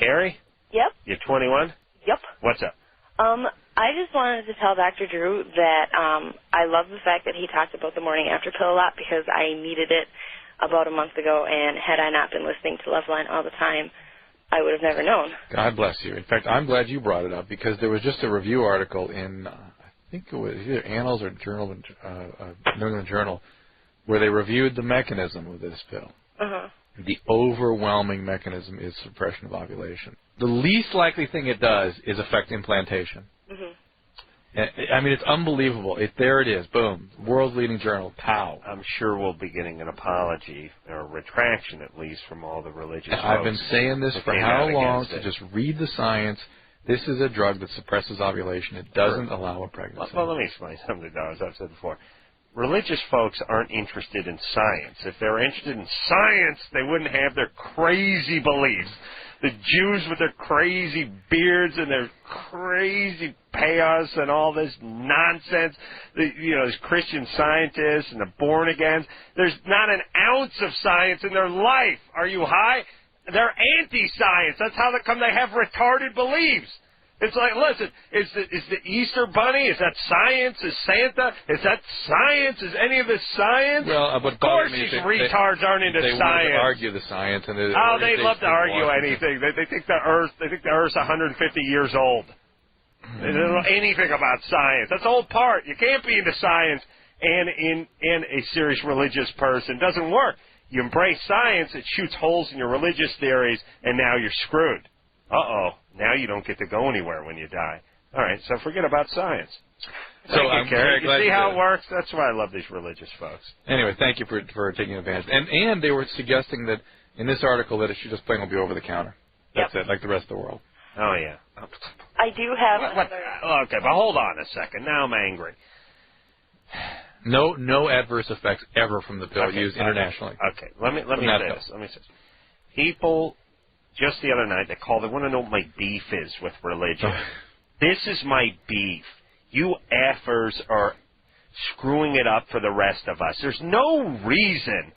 Carrie? Yep. You're 21? Yep. What's up? I just wanted to tell Dr. Drew that I love the fact that he talked about the morning after pill a lot because I needed it about a month ago, and had I not been listening to Loveline all the time, I would have never known. God bless you. In fact, I'm glad you brought it up because there was just a review article in, I think it was either Annals or Journal, New England Journal, where they reviewed the mechanism of this pill. Uh-huh. The overwhelming mechanism is suppression of ovulation. The least likely thing it does is affect implantation. Mm-hmm. I mean, it's unbelievable. There it is. Boom. World's leading journal. Pow. I'm sure we'll be getting an apology, or a retraction at least, from all the religious folks. I've been saying this for how long, to just read the science. This is a drug that suppresses ovulation. It doesn't allow a pregnancy. Well, let me explain something, though, as I've said before. Religious folks aren't interested in science. If they were interested in science, they wouldn't have their crazy beliefs. The Jews with their crazy beards and their crazy payas and all this nonsense, these Christian scientists and the born-agains, there's not an ounce of science in their life. Are you high? They're anti-science. That's how they have retarded beliefs. It's like, listen, is the Easter Bunny, is that science? Is Santa? Is that science? Is any of this science? Well, but of course these retards arenn't into they science. They argue the science. And they love to argue anything. They think the Earth's 150 years old. They don't know anything about science. That's the whole part. You can't be into science and in a serious religious person. It doesn't work. You embrace science, it shoots holes in your religious theories, and now you're screwed. Uh-oh. Now you don't get to go anywhere when you die. All right, so forget about science. I'm very glad you see how it works? That's why I love these religious folks. Anyway, thank you for taking advantage. And they were suggesting that in this article that it should just plain will be over the counter. That's it, like the rest of the world. Oh, yeah. I do have Okay, but hold on a second. Now I'm angry. No adverse effects ever from the pill used internationally. Okay, let me say this. People, just the other night, they want to know what my beef is with religion. This is my beef. You effers are screwing it up for the rest of us. There's no reason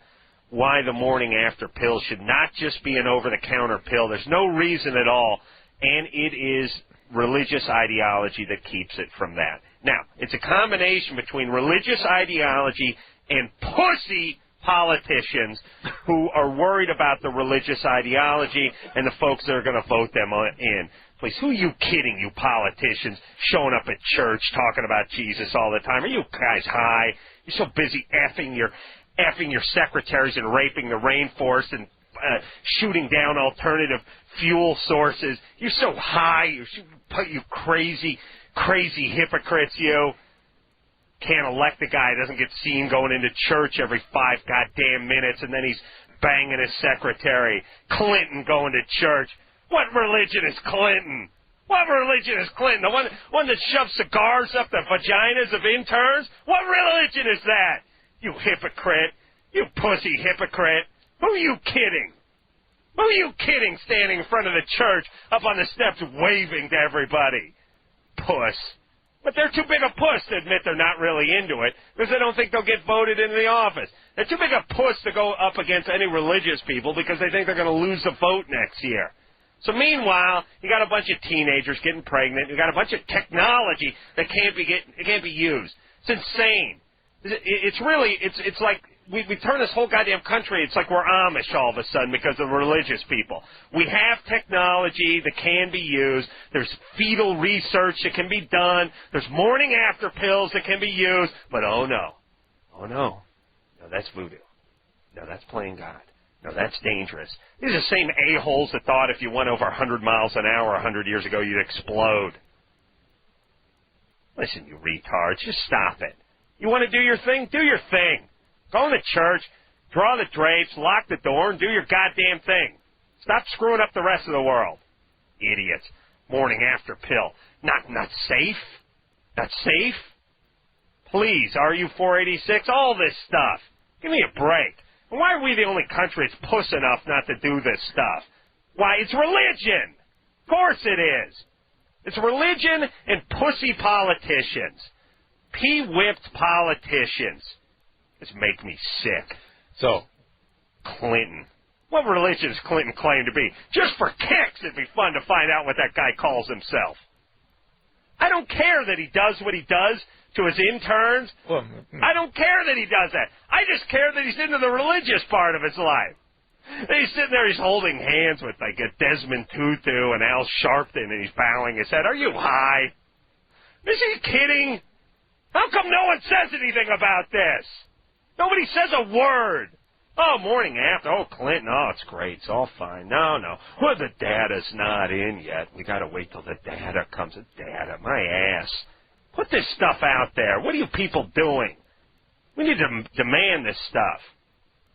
why the morning after pill should not just be an over-the-counter pill. There's no reason at all, and it is religious ideology that keeps it from that. Now, it's a combination between religious ideology and pussy politicians who are worried about the religious ideology and the folks that are going to vote them in. Please, who are you kidding, you politicians, showing up at church talking about Jesus all the time? Are you guys high? You're so busy effing your secretaries and raping the rainforest and shooting down alternative fuel sources. You're so high, you crazy hypocrites, you. Can't elect a guy who doesn't get seen going into church every 5 goddamn minutes, and then he's banging his secretary. Clinton going to church. What religion is Clinton? What religion is Clinton? The one that shoves cigars up the vaginas of interns? What religion is that? You hypocrite. You pussy hypocrite. Who are you kidding? Who are you kidding standing in front of the church up on the steps waving to everybody? Puss. But they're too big a puss to admit they're not really into it because they don't think they'll get voted into the office. They're too big a puss to go up against any religious people because they think they're going to lose the vote next year. So meanwhile, you got a bunch of teenagers getting pregnant. You got a bunch of technology that can't be used. It's insane. It's like we turn this whole goddamn country, it's like we're Amish all of a sudden because of religious people. We have technology that can be used. There's fetal research that can be done. There's morning after pills that can be used. But oh no. No, that's voodoo. No, that's playing God. No, that's dangerous. These are the same a-holes that thought if you went over 100 miles an hour 100 years ago, you'd explode. Listen, you retards, just stop it. You want to do your thing? Do your thing. Go to church, draw the drapes, lock the door, and do your goddamn thing. Stop screwing up the rest of the world. Idiots. Morning after pill. Not safe? Not safe? Please, RU486, all this stuff. Give me a break. And why are we the only country that's puss enough not to do this stuff? Why, it's religion. Of course it is. It's religion and pussy politicians. Pee-whipped politicians. This make me sick. So, Clinton. What religion does Clinton claim to be? Just for kicks, it'd be fun to find out what that guy calls himself. I don't care that he does what he does to his interns. Well, I don't care that he does that. I just care that he's into the religious part of his life. And he's sitting there, he's holding hands with like a Desmond Tutu and Al Sharpton, and he's bowing his head. Are you high? Is he kidding? How come no one says anything about this? Nobody says a word. Oh, morning after. Oh, Clinton. Oh, it's great. It's all fine. No. Well, the data's not in yet. We got to wait till the data comes. The data, my ass. Put this stuff out there. What are you people doing? We need to demand this stuff.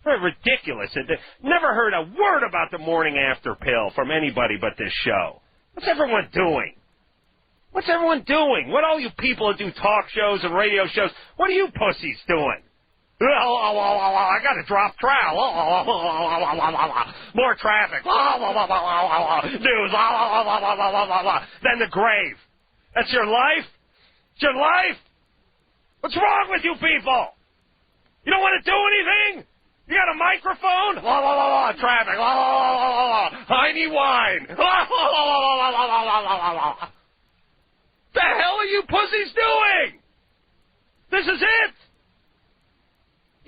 Very ridiculous. Never heard a word about the morning after pill from anybody but this show. What's everyone doing? What's everyone doing? What all you people that do talk shows and radio shows, what are you pussies doing? I got to drop trowel. More traffic. News. Then the grave. That's your life? It's your life? What's wrong with you people? You don't want to do anything? You got a microphone? Traffic. Heiny wine. The hell are you pussies doing? This is it.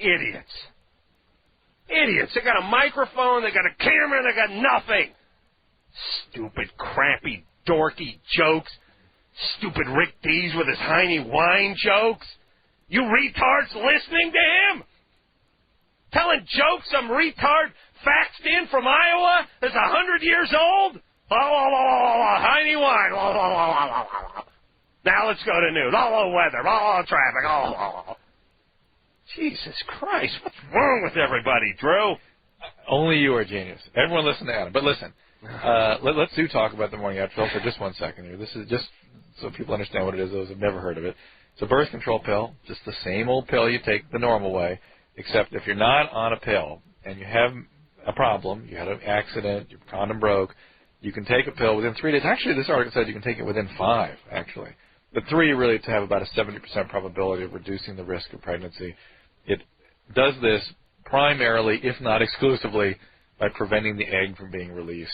Idiots. They got a microphone, they got a camera, they got nothing. Stupid, crappy, dorky jokes. Stupid Rick Dees with his Heiny wine jokes. You retards listening to him? Telling jokes some retard faxed in from Iowa that's 100 years old? Heiny wine. Now let's go to news. Weather. Traffic. Jesus Christ, what's wrong with everybody, Drew? Only you are a genius. Everyone listen to Adam. But listen, let's talk about the morning after pill for just 1 second here. This is just so people understand what it is, those who have never heard of it. It's a birth control pill, just the same old pill you take the normal way, except if you're not on a pill and you have a problem, you had an accident, your condom broke, you can take a pill within 3 days. Actually, this article said you can take it within 5, actually. But 3 really to have about a 70% probability of reducing the risk of pregnancy. It does this primarily, if not exclusively, by preventing the egg from being released.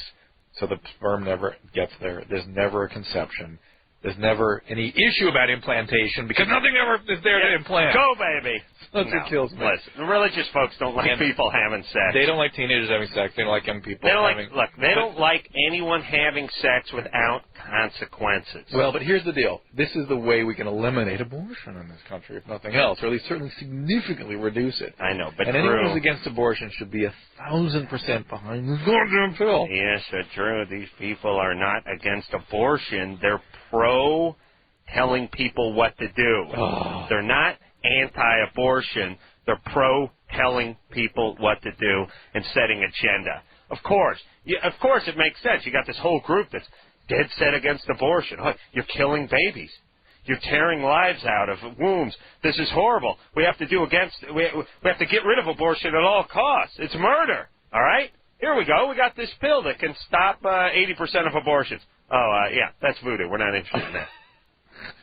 So the sperm never gets there. There's never a conception. There's never any issue about implantation because nothing ever is there to implant. Go, baby. That's what kills me. Listen, religious folks don't like people having sex. They don't like teenagers having sex. They don't like young people having... They don't like anyone having sex without consequences. Well, but here's the deal. This is the way we can eliminate abortion in this country, if nothing else, or at least certainly significantly reduce it. I know, but and Drew... anyone who's against abortion should be 1,000% behind this goddamn pill. Yes, but Drew, these people are not against abortion. They're pro-telling people what to do. Oh. They're not anti-abortion. They're pro-telling people what to do and setting agenda. Of course it makes sense. You got this whole group that's dead set against abortion. Oh, you're killing babies. You're tearing lives out of wombs. This is horrible. We have to get rid of abortion at all costs. It's murder. All right? Here we go. We got this pill that can stop 80% of abortions. Yeah, that's voodoo. We're not interested in that.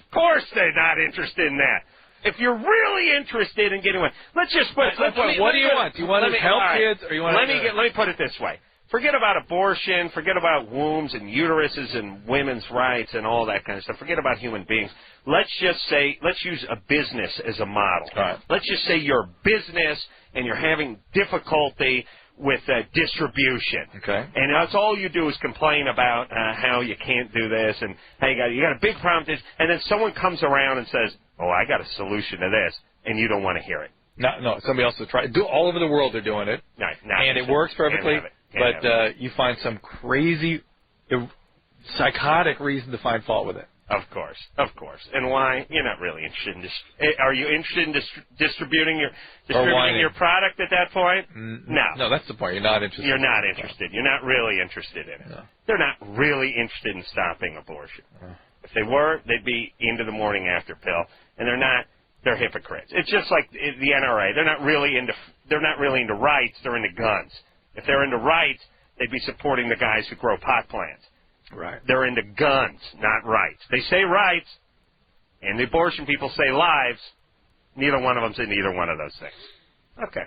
Of course they're not interested in that. If you're really interested in getting one, let's just put. What do you want? Do you want to help kids, or you want? Let me put it this way. Forget about abortion. Forget about wombs and uteruses and women's rights and all that kind of stuff. Forget about human beings. Let's use a business as a model. Right. Let's just say you're a business and you're having difficulty with distribution. Okay. And that's all you do is complain about how you can't do this and how you got a big problem with this, and then someone comes around and says, "Oh, I got a solution to this," and you don't want to hear it. No, somebody else is trying. All over the world they're doing it, and it works perfectly. But you find some crazy, psychotic reason to find fault with it. Of course. And why? You're not really interested in this. Are you interested in distributing your product at that point? No, that's the point. You're not interested. You're not interested. You're not really interested in it. No. They're not really interested in stopping abortion. If they were, they'd be into the morning after pill, and they're not. They're hypocrites. It's just like the NRA. They're not really into rights. They're into guns. If they're into rights, they'd be supporting the guys who grow pot plants. Right. They're into guns, not rights. They say rights, and the abortion people say lives. Neither one of them's in either one of those things. Okay.